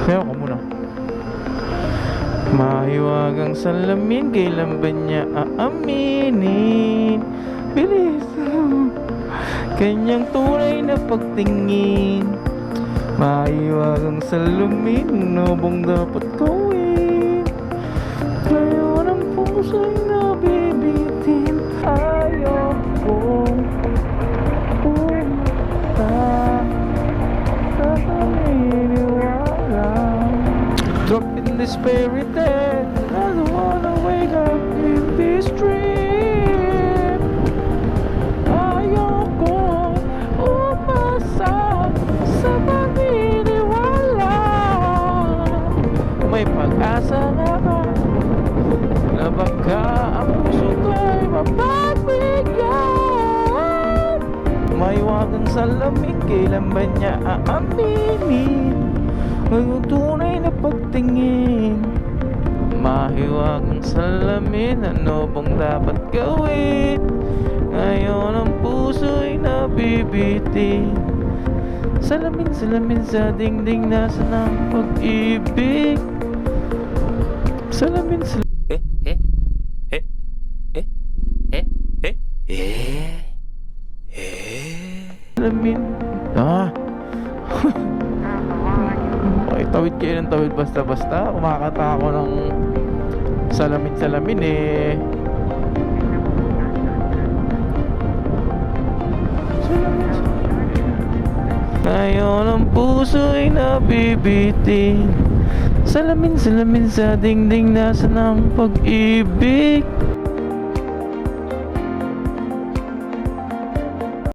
Sayaw ka muna. Mahiwagang salamin, kailan ba niya aaminin? Bilis. Kanyang tunay na pagtingin. Mahiwagang salamin, ano bang dapat gawin? Ngayon ang puso'y nabibitin. Ayaw kong pumunta sa paniniwala. Drop in the spirit dead. I don't wanna wake up in this dream. Ayaw kong umasa sa paniniwala. May pag-asa na ba na baka ang puso ko'y mapagbigyan? Mahiwagang salamin, kailan ba niya aaminin? Ang tunay na pagtingin. Mahiwagang salamin, ano bang dapat gawin? Ngayon ang puso'y nabibitin. Salamin, salamin sa dingding, nasaan ang pag-ibig? Salamin, salamin. Salamin. Tawid kayo ng tawid basta-basta. Kumakanta ako ng salamin-salamin eh. Ngayon ang puso'y nabibitin. Salamin-salamin sa dingding, nasaan ang pag-ibig?